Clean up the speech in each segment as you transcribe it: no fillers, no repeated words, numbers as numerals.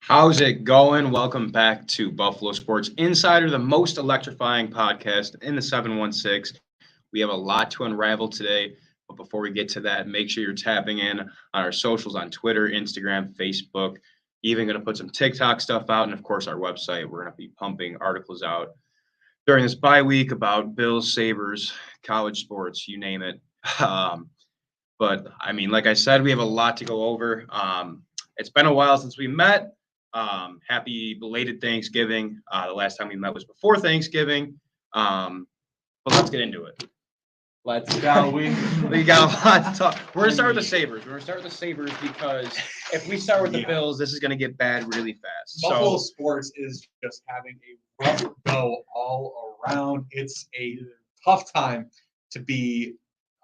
How's it going? Welcome back to Buffalo Sports Insider, the most electrifying podcast in the 716. We have a lot to unravel today, but before we get to that, make sure you're tapping in on our socials on Twitter, Instagram, Facebook. Even going to put some TikTok stuff out, and of course, our website. We're going to be pumping articles out during this bye week about Bills, Sabres, college sports, you name it. But I mean, like I said, we have a lot to go over. It's been a while since we met. Happy belated Thanksgiving. The last time we met was before Thanksgiving. But let's get into it. Let's go. We got a lot to talk. We're gonna start with the Sabres. Because if we start with the Bills, this is gonna get bad really fast. Buffalo sports is just having a rough go all around. It's a tough time to be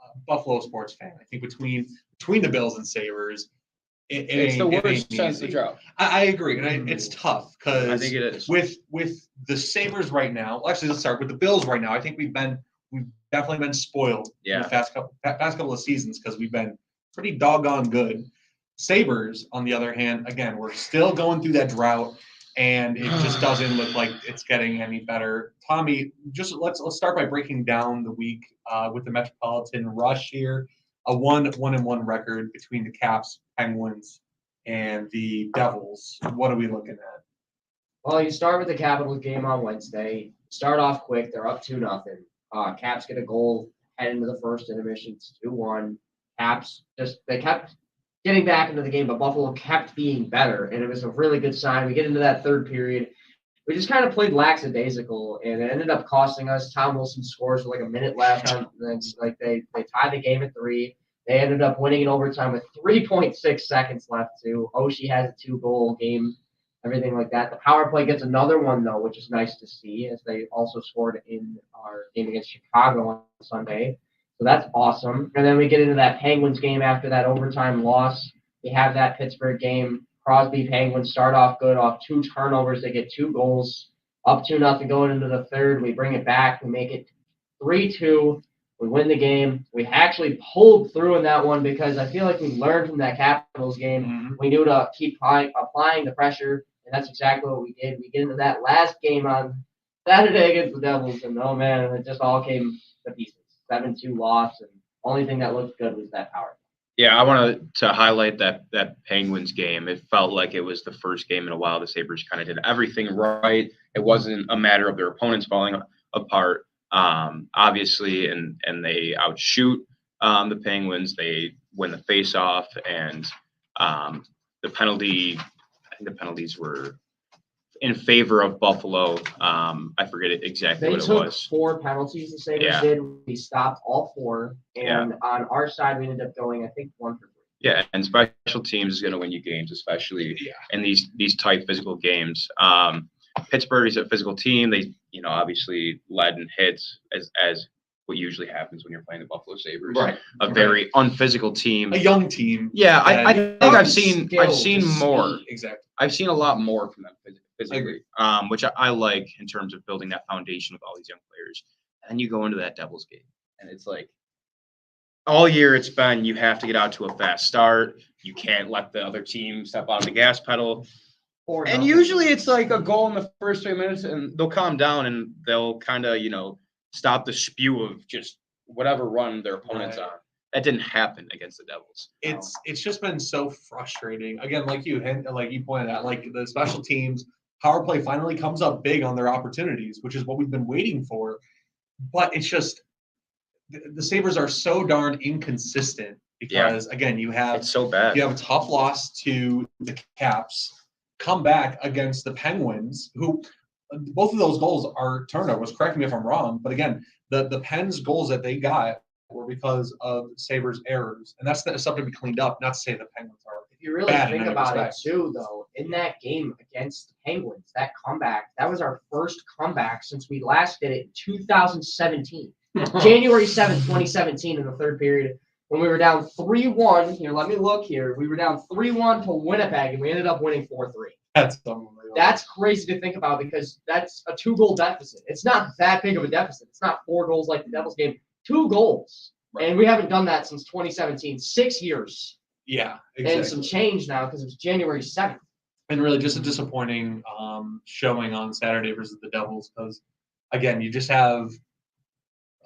a Buffalo sports fan. I think between the Bills and Sabres, it's the worst sense of drought. I agree, and it's tough because I think it is with the Sabres right now. Well, actually, let's start with the Bills right now. I think we've definitely been spoiled in the past couple of seasons because we've been pretty doggone good. Sabres, on the other hand, again, we're still going through that drought, and it just doesn't look like it's getting any better. Tommy, just let's start by breaking down the week with the Metropolitan rush here. A 1-1 record between the Caps, Penguins, and the Devils. What are we looking at? Well, you start with the Capitals game on Wednesday. Start off quick. They're up 2-0. Caps get a goal, head into the first intermission. It's 2-1. Caps they kept getting back into the game, but Buffalo kept being better, and it was a really good sign. We get into that third period. We just kind of played lackadaisical, and it ended up costing us. Tom Wilson scores with like a minute left, and then they tied the game at 3. They ended up winning in overtime with 3.6 seconds left too. Oshie has a 2-goal game, everything like that. The power play gets another one though, which is nice to see, as they also scored in our game against Chicago on Sunday. So that's awesome. And then we get into that Penguins game after that overtime loss. We have that Pittsburgh game. Crosby Penguins start off good off 2 turnovers. They get 2 goals, up 2-0 going into the third. We bring it back. We make it 3-2. We win the game. We actually pulled through in that one because I feel like we learned from that Capitals game. Mm-hmm. We knew to keep applying the pressure, and that's exactly what we did. We get into that last game on Saturday against the Devils, and oh man, it just all came to pieces. 7-2 loss, and only thing that looked good was that power. Yeah, I wanted to highlight that Penguins game. It felt like it was the first game in a while the Sabres kind of did everything right. It wasn't a matter of their opponents falling apart, obviously, and they outshoot the Penguins. They win the face-off, and the penalty. I think the penalties were in favor of Buffalo. I forget exactly what it was. They took 4 penalties, the Sabres did. We stopped all 4. And on our side, we ended up going, I think, 1 for 3. Yeah, and special teams is going to win you games, especially in these tight physical games. Pittsburgh is a physical team. They, obviously led in hits as what usually happens when you're playing the Buffalo Sabres. Right. A very unphysical team. A young team. Yeah, I think I've seen more. Exactly. I've seen a lot more from them physically, which I like in terms of building that foundation with all these young players. And then you go into that Devils game, and it's like all year it's been you have to get out to a fast start. You can't let the other team step on the gas pedal. And usually it's like a goal in the first 3 minutes, and they'll calm down and they'll kind of, stop the spew of just whatever run their opponent's on. That didn't happen against the Devils. It's just been so frustrating. Again, like you pointed out, like the special teams power play finally comes up big on their opportunities, which is what we've been waiting for. But it's just the Sabres are so darn inconsistent because again, it's so bad. You have a tough loss to the Caps, come back against the Penguins, who both of those goals are turnovers. Correct me if I'm wrong, but again, the Pens goals that they got were because of Sabres errors, and that's something to be cleaned up. Not to say the Penguins are. If you really think about it, too, though, in that game against the Penguins, that comeback, that was our first comeback since we last did it in 2017, January 7th, 2017, in the third period, when we were down 3-1. Here, let me look here. We were down 3-1 to Winnipeg, and we ended up winning 4-3. That's unbelievable. That's crazy to think about because that's a 2-goal deficit. It's not that big of a deficit. It's not 4 goals like the Devils game. 2 goals. Right. And we haven't done that since 2017. 6 years. Yeah, exactly. And some change now because it was January 7th. And really just a disappointing showing on Saturday versus the Devils because, again, you just have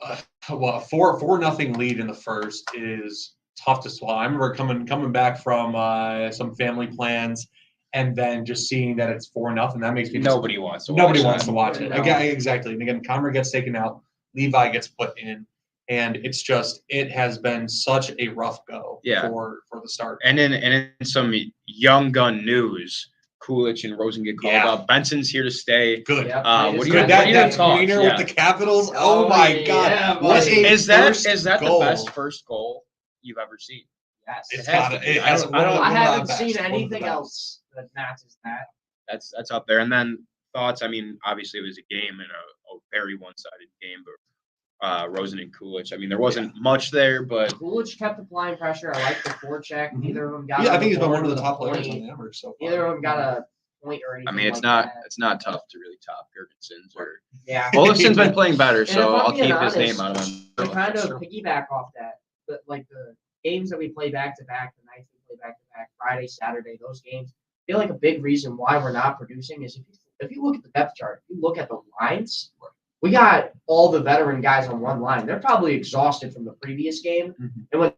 a 4-0 lead in the first is tough to swallow. I remember coming back from some family plans and then just seeing that it's 4-0. That makes me nobody wants to watch it. Again, exactly. And again, Comrie gets taken out, Levi gets put in. And it has been such a rough go for the start. And in some young gun news, Kulich and Rosen get called up. Benson's here to stay. Good. What do you talk? Greener with the Capitals. Oh my God! Is that the best first goal you've ever seen? Yes, it has to be. I haven't seen anything else that matches that. That's up there. And then thoughts. I mean, obviously it was a game and a very one-sided game, but. Rosen and Kulich. I mean, there wasn't much there, but Kulich kept applying pressure. I like the forecheck. Neither of them got. Yeah, I think he's been one of the top players on the Amherst so far. Neither of them got a point or anything. I mean, it's not tough to really top Gergenson's or. Yeah. Olofsson's been playing better, so I'll keep his name out of him. To kind of piggyback off that, but like the games that we play back to back, the nights we play back to back, Friday, Saturday, those games. I feel like a big reason why we're not producing is if you look at the depth chart, if you look at the lines. We got all the veteran guys on one line. They're probably exhausted from the previous game. Mm-hmm. And when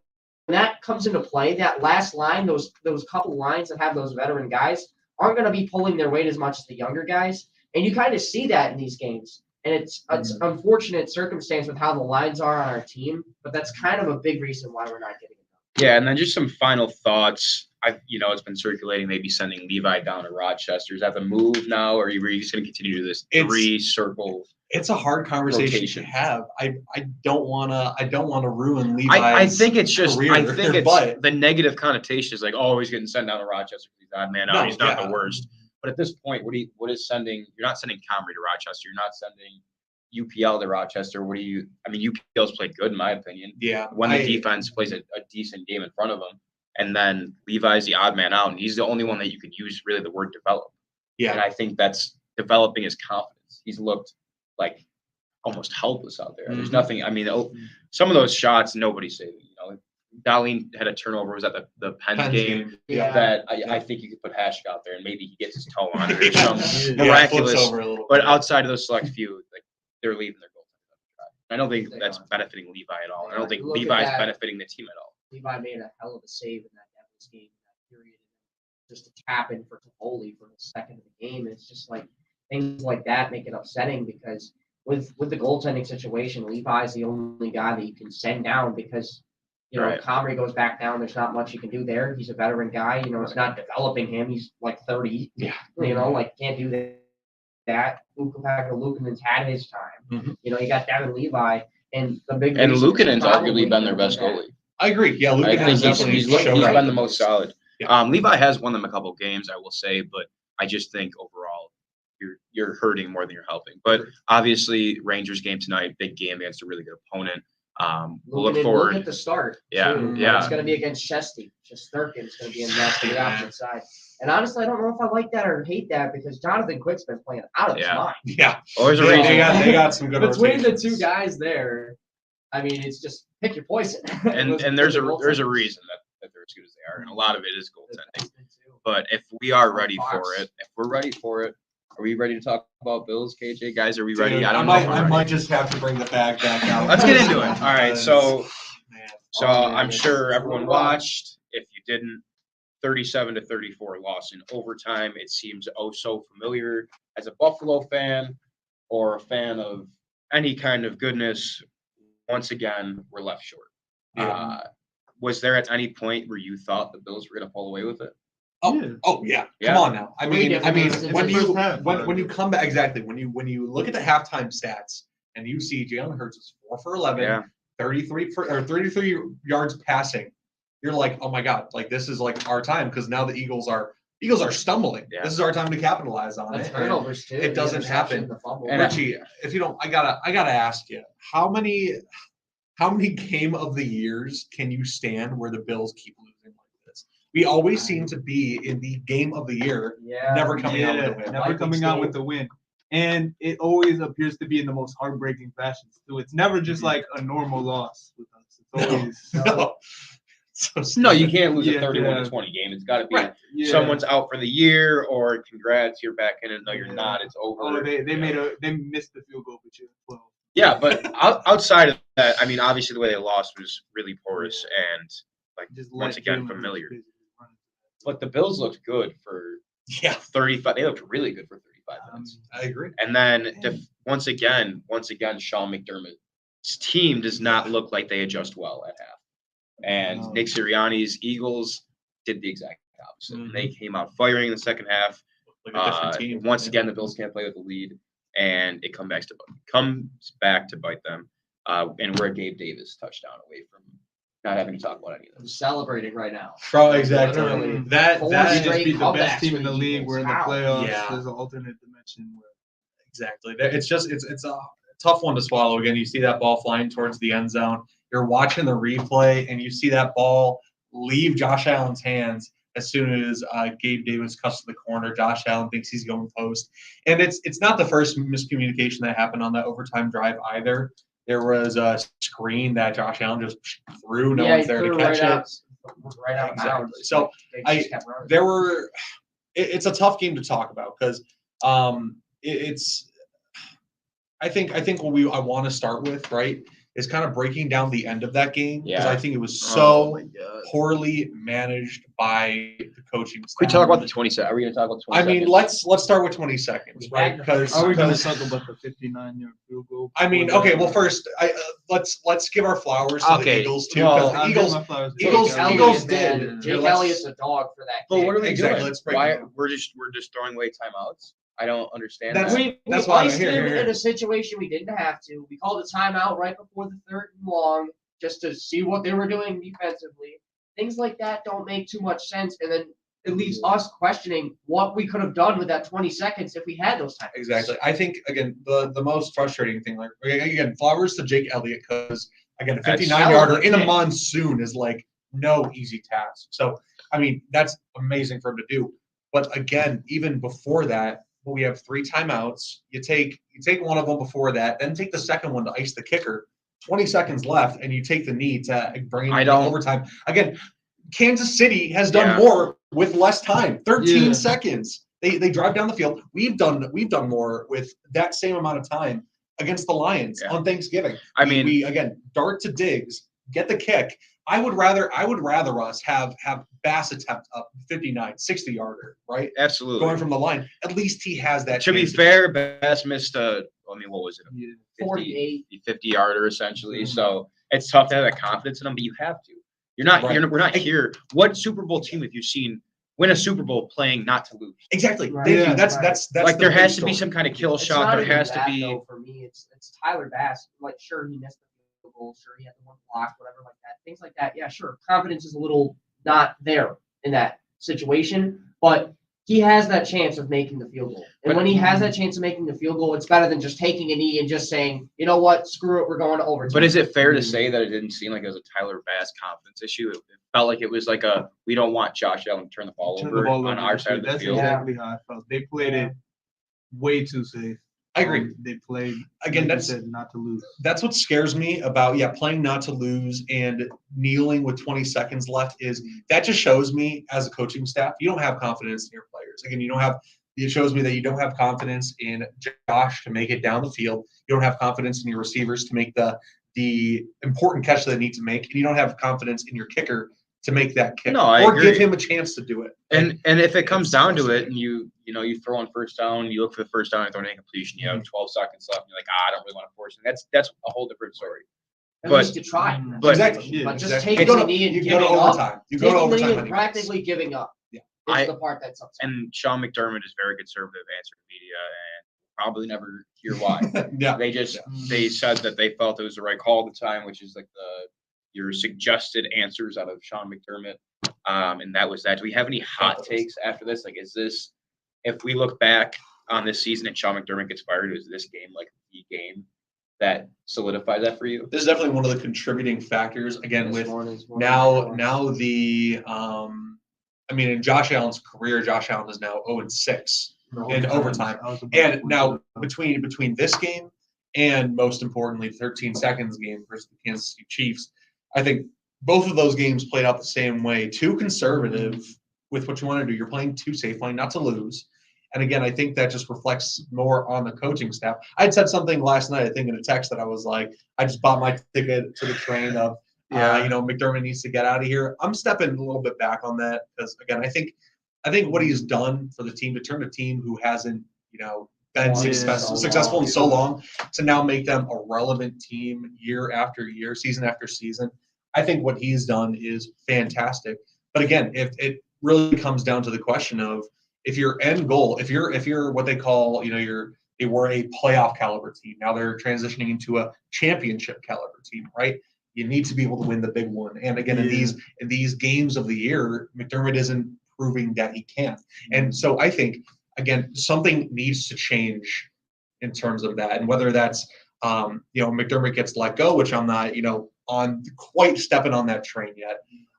that comes into play, that last line, those couple lines that have those veteran guys aren't going to be pulling their weight as much as the younger guys. And you kind of see that in these games. And it's unfortunate circumstance with how the lines are on our team, but that's kind of a big reason why we're not getting it done. Yeah, and then just some final thoughts. It's been circulating maybe sending Levi down to Rochester. Is that the move now, or are you just going to continue to do this three-circle? It's a hard conversation to have. I don't want to ruin Levi's I think it's just career, the negative connotation is like, oh, he's getting sent down to Rochester. He's odd man out. He's not the worst. But at this point, what is sending? You're not sending Comrie to Rochester. You're not sending UPL to Rochester. UPL's played good in my opinion. Yeah. When the defense plays a decent game in front of them, and then Levi's the odd man out, and he's the only one that you could use really the word develop. Yeah. And I think that's developing his confidence. He's looked like almost helpless out there. Mm-hmm. There's nothing. I mean, some of those shots nobody's saving. Darlene had a turnover. Was at the Pens game that I think you could put Hashik out there and maybe he gets his toe on it or some miraculous. But outside of those select few, like they're leaving their goaltender. I don't think that's benefiting Levi at all. I don't think Levi's benefiting the team at all. Levi made a hell of a save in that Devils game in that period. Just to tap in for Toffoli for the second of the game. It's just like things like that make it upsetting because with the goaltending situation, Levi's the only guy that you can send down because Comrie goes back down. There's not much you can do there. He's a veteran guy. It's not developing him. He's like 30. Yeah. Can't do that. Luukkonen's had his time. Mm-hmm. You got Devin Levi and the big. And Luukkonen's arguably been their best goalie. I agree. Yeah, I think he's been the most solid. Yeah. Levi has won them a couple of games, I will say, but I just think overall you're hurting more than you're helping. But obviously, Rangers game tonight, big game against a really good opponent. We'll look forward. Look at the start. Yeah, too. yeah. It's going to be against Shesterkin. Shesterkin's going to be in the opposite side. And honestly, I don't know if I like that or hate that because Jonathan Quick's been playing out of his mind. Yeah. Well, there's a reason. They got some good between the two guys there. I mean, it's just pick your poison. and there's a reason that they're as good as they are, and a lot of it is goaltending. But if we are ready for it, are we ready to talk about Bills, KJ? Guys, are we ready? I might just have to bring the bag back out. Let's get into it. All right, so I'm sure everyone watched. If you didn't, 37-34 loss in overtime. It seems oh so familiar. As a Buffalo fan or a fan of any kind of goodness, once again, we're left short. Yeah. Was there at any point where you thought the Bills were going to pull away with it? Oh yeah. Come on now. I mean, when you come back exactly when you look at the halftime stats and you see Jalen Hurts is 4 for 11, 33 yards passing, you're like, oh my God, like this is like our time because now the Eagles are stumbling. Yeah. This is our time to capitalize on it. Turnovers too. It doesn't happen. And Richie, if you don't, I gotta ask you, how many game of the years can you stand where the Bills keep losing like this? We always seem to be in the game of the year, never coming out with the win. Never coming out with the win. And it always appears to be in the most heartbreaking fashion. So it's never just like a normal loss with us. It's always So No, you can't lose a Yeah, 31-20 game. It's got to be Right. Yeah. someone's out for the year, or congrats, you're back in it. No, you're Yeah. not. It's over. Oh, they missed the field goal, but you 12. Yeah, but outside of that, I mean, obviously the way they lost was really porous and Just once let again Jalen familiar. basically run into that. But the Bills looked good for 35. They looked really good for 35 minutes. I agree. And then once again, Sean McDermott's team does not look like they adjust well at half. And No. Nick Sirianni's Eagles did the exact opposite. Mhm. They came out firing in the second half. Like a different team. Once again, the Bills can't play with the lead, and it comes back to bite them. And we're a Gabe Davis touchdown away from not having to talk about any of I'm this. celebrating right now. Probably exactly. Literally. That Four We that straight just beat the comebacks best team for in the the league. Eagles. We're in the Wow. playoffs. Yeah. There's an alternate dimension where exactly. It's a tough one to swallow. Again, you see that ball flying towards the end zone. You're watching the replay, and you see that ball leave Josh Allen's hands as soon as Gabe Davis cuts to the corner. Josh Allen thinks he's going post, and it's not the first miscommunication that happened on that overtime drive either. There was a screen that Josh Allen just threw. No one's there to catch it. Right out of bounds. Exactly. So, They just kept running. There were. It's a tough game to talk about because it's. I think what I want to start with, right, is kind of breaking down the end of that game because Yeah. I think it was Oh so my God. poorly managed by the coaching staff. Can we talk about the 20 seconds? Are we going to talk about 20 I mean, seconds? let's start with 20 seconds, right? Because are we going to talk about the 59-yard field goal? I mean, okay. Well, first, let's give our flowers to the Okay, Eagles too. well, Because the Eagles Jake Eagles Elliott, did. man. Jake Let's- Elliott's a dog for that. But what are we Exactly, doing? let's break Why it down. we're just throwing away timeouts? I don't understand That's- that. We That's why I'm iced here, him here. in a situation we didn't have to. We called a timeout right before the third and long just to see what they were doing defensively. Things like that don't make too much sense, and then it leaves us questioning what we could have done with that 20 seconds if we had those times. Exactly. I think again the most frustrating thing, like again, flowers to Jake Elliott because again a That's 59-yarder in a kick. monsoon is like no easy task. So I mean that's amazing for him to do. But again, even before that, we have 3 timeouts. You take one of them before that, then take the second one to ice the kicker. 20 seconds left, and you take the knee to bring it into overtime. Again, Kansas City has done more with less time. 13 seconds. They drive down the field. We've done more with that same amount of time against the Lions on Thanksgiving. I mean, we again dart to Diggs, get the kick. I would rather us have Bass attempt a 59, 60-yarder, right? Absolutely. Going from the line. At least he has that. To be chance fair, Bass missed what was it? A 48. 50-yarder essentially. So it's tough to have that confidence in them, but you have to. We're not here. What Super Bowl team have you seen win a Super Bowl playing not to lose? Exactly. Right. Thank you. Yeah. That's Like the there big has to be story. some kind of kill It's shot. not There even has to that, be. though, for me, it's Tyler Bass. Like, sure, he missed the field goal. Sure, he had the one block, whatever, like that. Things like that. Yeah, sure. Confidence is a little not there in that situation, but he has that chance of making the field goal. And when he has that chance of making the field goal, it's better than just taking a knee and just saying, you know what, screw it, we're going to overtime. But is it fair to say that it didn't seem like it was a Tyler Bass confidence issue? It felt like it was like we don't want Josh Allen to turn the ball over on our side of the That's field. exactly how I felt. They played it way too safe. I agree. They played Again, like you that's said, not to lose. That's what scares me about playing not to lose and kneeling with 20 seconds left is that just shows me as a coaching staff you don't have confidence in your players. Again, it shows me that you don't have confidence in Josh to make it down the field. You don't have confidence in your receivers to make the important catch that they need to make, and you don't have confidence in your kicker to make that kick or agree. give him a chance to do it. And if it comes down to it, and you throw on first down, you look for the first down and throw an incompletion, you have 12 seconds left, and you're like, I don't really want to force it. That's a whole different story. At least you try. But exactly. But just Exactly. taking the knee and you giving go to up. overtime. You go to Taking the overtime knee and anyways. practically giving up. Yeah. Is the part that's upsetting. And Sean McDermott is very conservative answering media, and probably never hear why. Yeah. They said that they felt it was the right call at the time, which is like your suggested answers out of Sean McDermott. And that was that. Do we have any hot takes after this? Like, is this, if we look back on this season and Sean McDermott gets fired, is this game like the game that solidified that for you? This is definitely one of the contributing factors. Again, with now the in Josh Allen's career, Josh Allen is now 0-6 in overtime. And now between this game and most importantly, 13 seconds game versus the Kansas City Chiefs, I think both of those games played out the same way. Too conservative with what you want to do. You're playing too safe, playing not to lose. And again, I think that just reflects more on the coaching staff. I'd said something last night, I think, in a text that I was like, I just bought my ticket to the train of, McDermott needs to get out of here. I'm stepping a little bit back on that because, again, I think what he's done for the team to turn a team who hasn't, been successful in so long to now make them a relevant team year after year, season after season. I think what he's done is fantastic. But again, if it really comes down to the question of if your end goal, if you're what they call, they were a playoff caliber team. Now they're transitioning into a championship caliber team, right? You need to be able to win the big one. And again, in these games of the year, McDermott isn't proving that he can. And so I think, again, something needs to change in terms of that. And whether that's, McDermott gets let go, which I'm not, on quite stepping on that train yet.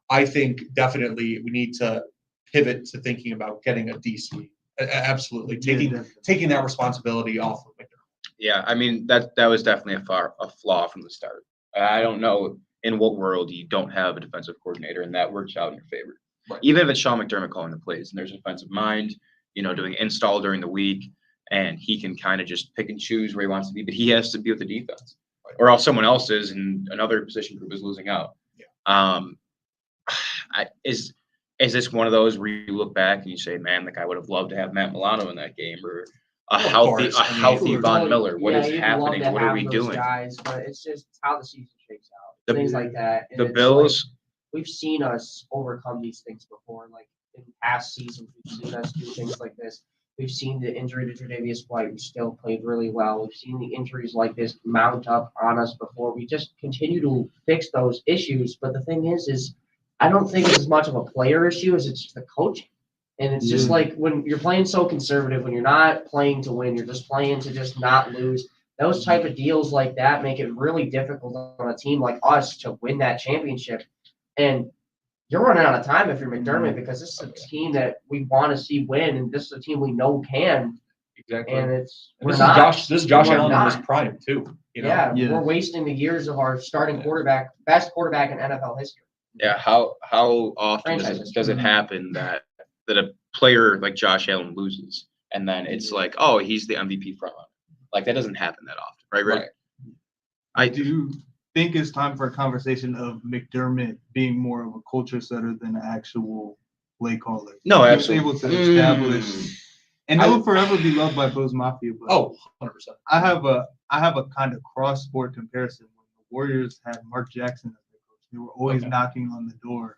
I think definitely we need to pivot to thinking about getting a DC. Absolutely. Taking that responsibility off of McDermott. Yeah, I mean, that was definitely a flaw from the start. I don't know in what world you don't have a defensive coordinator and that works out in your favor. Right. Even if it's Sean McDermott calling the plays and there's a defensive mind, doing install during the week, and he can kind of just pick and choose where he wants to be, but he has to be with the defense, or else someone else is and another position group is losing out. Yeah. Is this one of those where you look back and you say, man, I would have loved to have Matt Milano in that game, or a healthy Von Miller? What is happening? What are we doing? Guys, but it's just how the season shakes out. Things like that. And the Bills. We've seen us overcome these things before. Like in past seasons, we've seen us do things like this. We've seen the injury to Tre'Davious White, who still played really well. We've seen the injuries like this mount up on us before. We just continue to fix those issues. But the thing is I don't think it's as much of a player issue as it's just the coaching. And it's just like when you're playing so conservative, when you're not playing to win, you're just playing to just not lose. Those type of deals like that make it really difficult on a team like us to win that championship. And you're running out of time if you're McDermott because this is a team that we want to see win, and this is a team we know can. Exactly. And this is Josh Allen in his prime too. We're wasting the years of our starting quarterback, best quarterback in NFL history. Yeah, how often does it happen that a player like Josh Allen loses, and then it's like, oh, he's the MVP frontrunner? Like that doesn't happen that often, right? I do think it's time for a conversation of McDermott being more of a culture setter than an actual play caller. No, absolutely. He's able to establish, and he will forever be loved by Bills Mafia. But 100%. I have a kind of cross sport comparison. When the Warriors had Mark Jackson as their coach, they were always knocking on the door,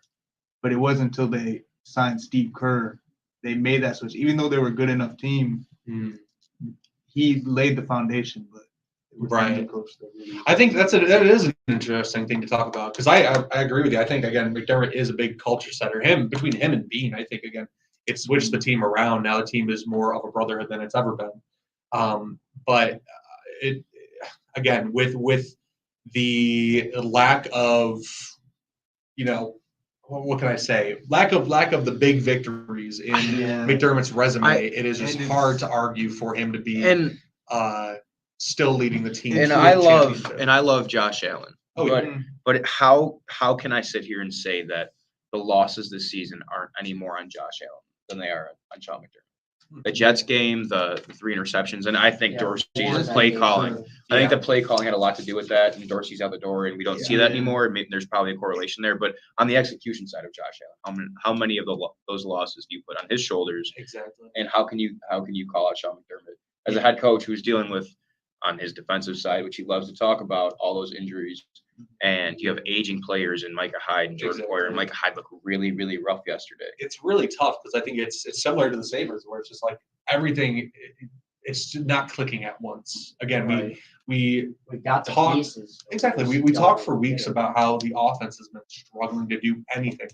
but it wasn't until they signed Steve Kerr they made that switch. Even though they were a good enough team, he laid the foundation, but. Right. I think that is an interesting thing to talk about because I agree with you. I think, again, McDermott is a big culture setter. Between him and Bean, I think, again, it switched the team around. Now the team is more of a brotherhood than it's ever been. But it, again, with the lack of, what can I say? Lack of the big victories in McDermott's resume, it is just hard to argue for him to be still leading the team. And I love Josh Allen. Oh, but how can I sit here and say that the losses this season aren't any more on Josh Allen than they are on Sean McDermott? The Jets game, the 3 interceptions, and I think Dorsey's play calling. I think the play calling had a lot to do with that, and Dorsey's out the door, and we don't see that anymore. Maybe there's probably a correlation there, but on the execution side of Josh Allen, how many of those losses do you put on his shoulders? Exactly. And how can you call out Sean McDermott as a head coach who's dealing with, on his defensive side, which he loves to talk about, all those injuries, and you have aging players in Micah Hyde and Jordan Poyer, and Micah Hyde looked really, really rough yesterday. It's really tough because I think it's similar to the Sabres where it's just like everything, it's not clicking at once. Again, we got the talked pieces. Exactly. We talked for weeks about how the offense has been struggling to do anything.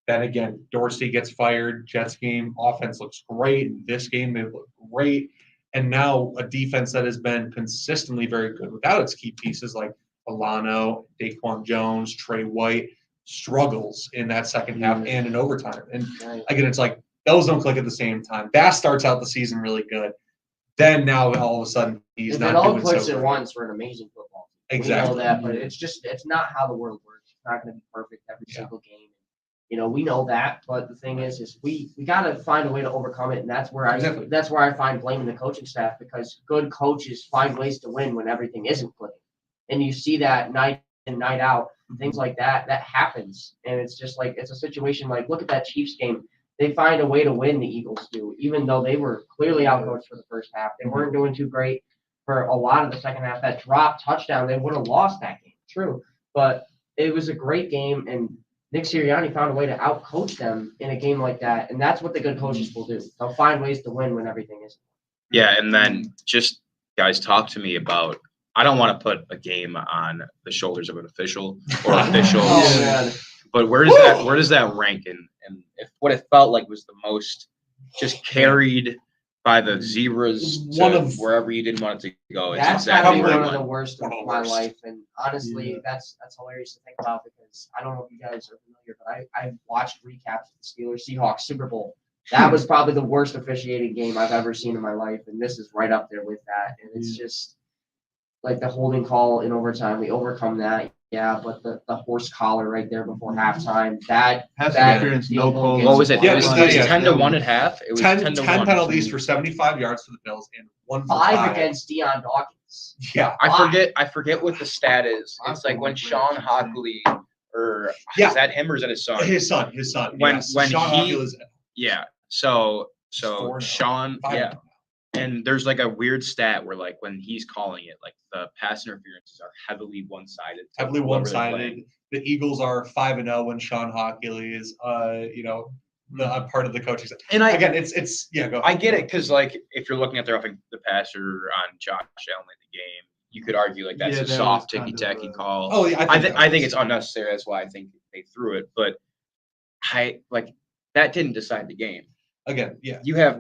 Then again, Dorsey gets fired. Jets game offense looks great. This game they look great. And now a defense that has been consistently very good without its key pieces like Alano, Daquan Jones, Trey White struggles in that second half and in overtime. And again, it's like those don't click at the same time. Bass starts out the season really good. Then now all of a sudden he's not doing so good. If it all clicks at once, we're an amazing football team. Exactly. We know that, but it's not how the world works. not going to be perfect every single game. We know that, but the thing is we got to find a way to overcome it, and that's where I find blaming the coaching staff, because good coaches find ways to win when everything isn't clicking, and you see that night in, night out, things like that happens, and it's just like it's a situation like look at that Chiefs game. They find a way to win, the Eagles do, even though they were clearly outcoached for the first half. They weren't doing too great for a lot of the second half. That drop touchdown, they would have lost that game. True, but it was a great game, and Nick Sirianni found a way to outcoach them in a game like that, and that's what the good coaches will do. They'll find ways to win when everything isn't. Yeah, and then just guys, talk to me about. I don't want to put a game on the shoulders of an official or officials, but where does that rank in? And if what it felt like was the most just carried by the Zebras to wherever you didn't want it to go. That's exactly one of the worst of my life, and honestly, that's hilarious to think about, because I don't know if you guys are familiar, but I've watched recaps of the Steelers-Seahawks Super Bowl. That was probably the worst officiating game I've ever seen in my life, and this is right up there with that. And it's just like the holding call in overtime. We overcome that. Yeah, but the horse collar right there before halftime, that interference, no call. What was it? It was 10-1 at half. It was 10 penalties for 75 yards for the Bills and 1 for 5 against Deion Dawkins. Yeah, I forget what the stat is. It's like when Sean Hockley, or is that him or is that his son? His son. When Sean Hockley was so Sean And there's like a weird stat where like when he's calling it, like the pass interferences are heavily one-sided. The Eagles are 5-0 when Sean Hockley is, the part of the coaching staff. And go. I get it, because like if you're looking at the passer on Josh Allen in the game, you could argue like that's a soft ticky-tacky call. Oh yeah, I think it's unnecessary. That's why I think they threw it. But that didn't decide the game. Again, you have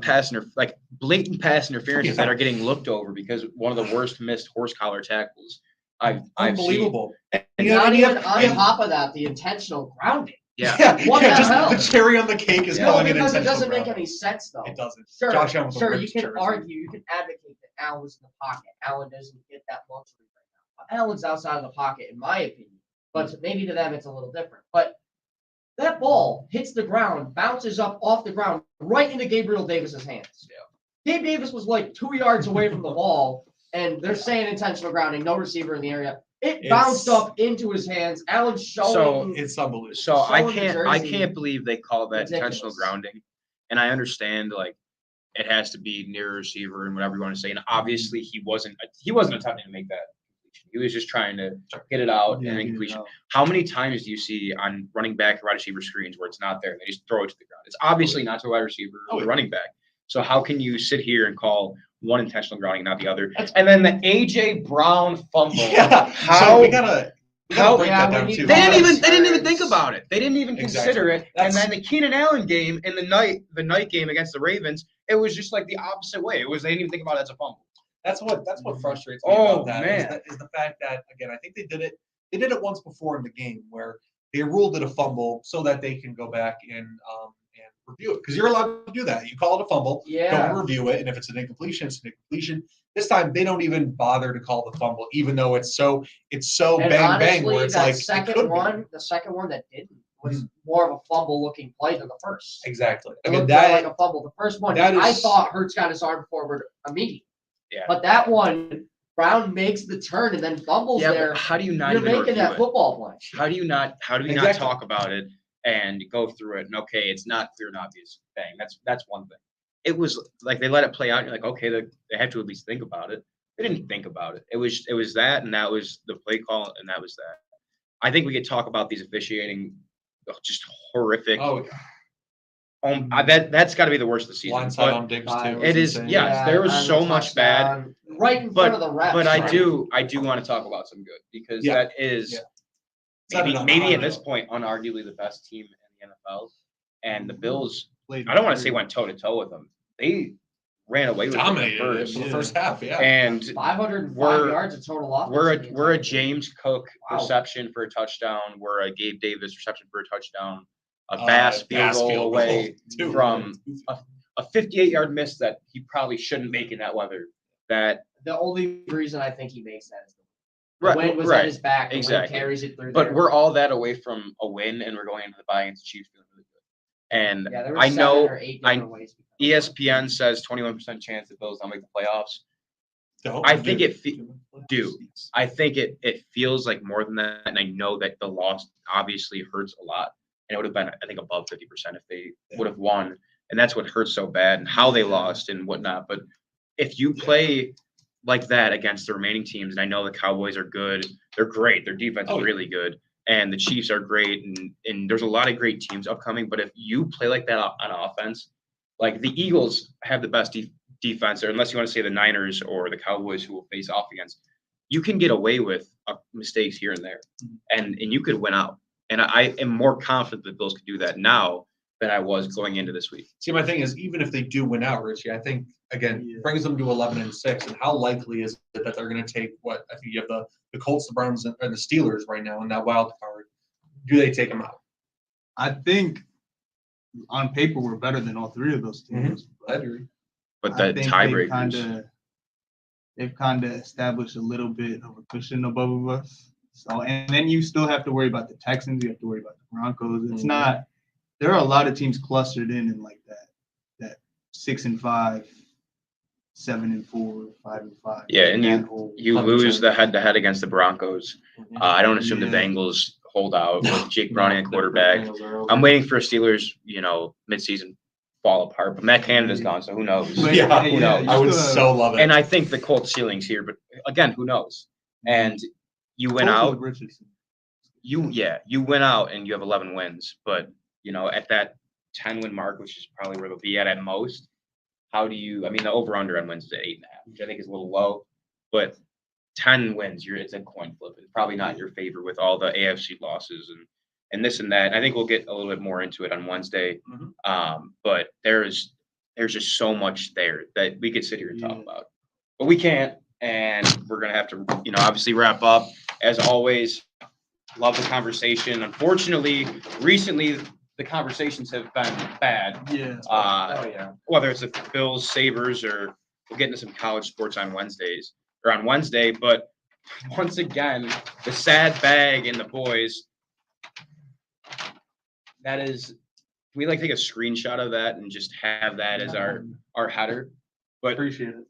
blatant pass interferences that are getting looked over because one of the worst missed horse collar tackles I've unbelievable. seen. And not even on top of that, the intentional grounding. What the hell? The cherry on the cake is calling it intentional. Because it doesn't make any sense though. It doesn't. Sure, you can argue, you can advocate that Allen's in the pocket. Allen doesn't get that luxury right now. Allen's outside of the pocket, in my opinion. But maybe to them it's a little different. But that ball hits the ground, bounces up off the ground, right into Gabriel Davis's hands. Yeah. Gabe Davis was like 2 yards away from the ball, and they're saying intentional grounding, no receiver in the area. It bounced up into his hands. Allen's showing. So it's unbelievable. So I can't believe they call that intentional grounding, and I understand like it has to be near receiver and whatever you want to say. And obviously he wasn't attempting to make that. He was just trying to get it out and completion. How many times do you see on running back or wide receiver screens where it's not there and they just throw it to the ground? It's obviously not to a wide receiver or the running back. So how can you sit here and call one intentional grounding, not the other? And then the A.J. Brown fumble. Yeah. So we gotta break that down too. They didn't even think about it. They didn't even consider it. And then the Keenan Allen game and the night game against the Ravens, it was just like the opposite way. They didn't even think about it as a fumble. That's what frustrates me about that. Is the fact that, again, I think they did it once before in the game where they ruled it a fumble so that they can go back and review it, because you're allowed to do that. You call it a fumble, don't review it, and if it's an incompletion, it's an incompletion. This time they don't even bother to call the fumble, even though it's so and bang honestly, bang where it's like the second one that didn't was more of a fumble looking play than the first. Exactly. It looked more like a fumble. The first one, I thought Hurts got his arm forward immediately. Yeah. But that one, Brown makes the turn and then fumbles there. How do you not? You're making that football play. How do we not talk about it and go through it? And okay, it's not clear and obvious. Bang. That's one thing. It was like they let it play out. And you're like, okay, they had to at least think about it. They didn't think about it. It was that, and that was the play call, and that was that. I think we could talk about these officiating, just horrific. Oh. That's got to be the worst of the season. Blindside on Diggs too. It is. Yes, there was so much bad. Right in front of the refs. But I do want to talk about some good, because that is maybe at this point unarguably the best team in the NFL. And the Bills, I don't want to say went toe to toe with them. They ran away with them the first half. Yeah. And 505 yards of total offense. We're a James Cook reception for a touchdown. We're a Gabe Davis reception for a touchdown. A Bass field goal away from a 58-yard miss that he probably shouldn't make in that weather. That the only reason I think he makes that is The wind was at his back. The Exactly. wind carries it through But there. we're all that away from a win, and we're going into the bye against the Chiefs feeling really good. And Yeah, there were I 7 know or 8 different ways. ESPN says 21% chance the Bills don't make the playoffs. I think I think it feels like more than that, and I know that the loss obviously hurts a lot. And it would have been, I think, above 50% if they would have won, and that's what hurts so bad, and how they lost and whatnot. But if you play like that against the remaining teams, and I know the Cowboys are good, they're great, their defense is really good, and the Chiefs are great, and there's a lot of great teams upcoming. But if you play like that on offense, like the Eagles have the best defense, or unless you want to say the Niners or the Cowboys who will face off against, you can get away with mistakes here and there, and you could win out. And I am more confident the Bills could do that now than I was going into this week. See, my thing is, even if they do win out, Richie, I think again brings them to 11-6. And how likely is it that they're going to take what I think you have the Colts, the Browns, and the Steelers right now in that wild card? Do they take them out? I think on paper we're better than all 3 of those teams. I agree. But the tiebreakers, they've kind of established a little bit of a cushion above us. So, and then you still have to worry about the Texans. You have to worry about the Broncos. It's not. There are a lot of teams clustered in like that 6-5, 7-4, 5-5. Yeah, and you lose the head-to-head against the Broncos. I don't assume the Bengals hold out with Jake Browning at quarterback. I'm waiting for Steelers, midseason fall apart. But Matt Canada's gone, so who knows? Who knows? I would so love it. And I think the Colts ceiling's here, but again, who knows? And you win out. You win out and you have 11 wins, but at that 10-win mark, which is probably where they'll be at most. How do you? I mean, the over/under on wins is at 8.5, which I think is a little low, but 10 wins, it's a coin flip. It's probably not in your favor with all the AFC losses and this and that. And I think we'll get a little bit more into it on Wednesday. But there's just so much there that we could sit here and talk about, but we can't. And we're gonna have to, obviously wrap up. As always, love the conversation. Unfortunately, recently the conversations have been bad. Whether it's the Bills, Sabres, or we'll get into some college sports on Wednesday. But once again, the sad bag and the boys. That is, we take a screenshot of that and just have that as our header. But appreciate it.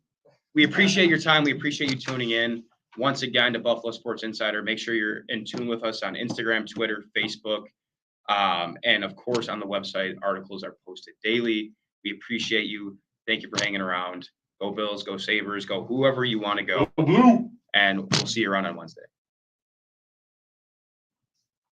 We appreciate your time. We appreciate you tuning in once again to Buffalo Sports Insider. Make sure you're in tune with us on Instagram, Twitter, Facebook, and of course on the website. Articles are posted daily. We appreciate you. Thank you for hanging around. Go Bills, go Sabres, go whoever you want to go. And we'll see you around on Wednesday.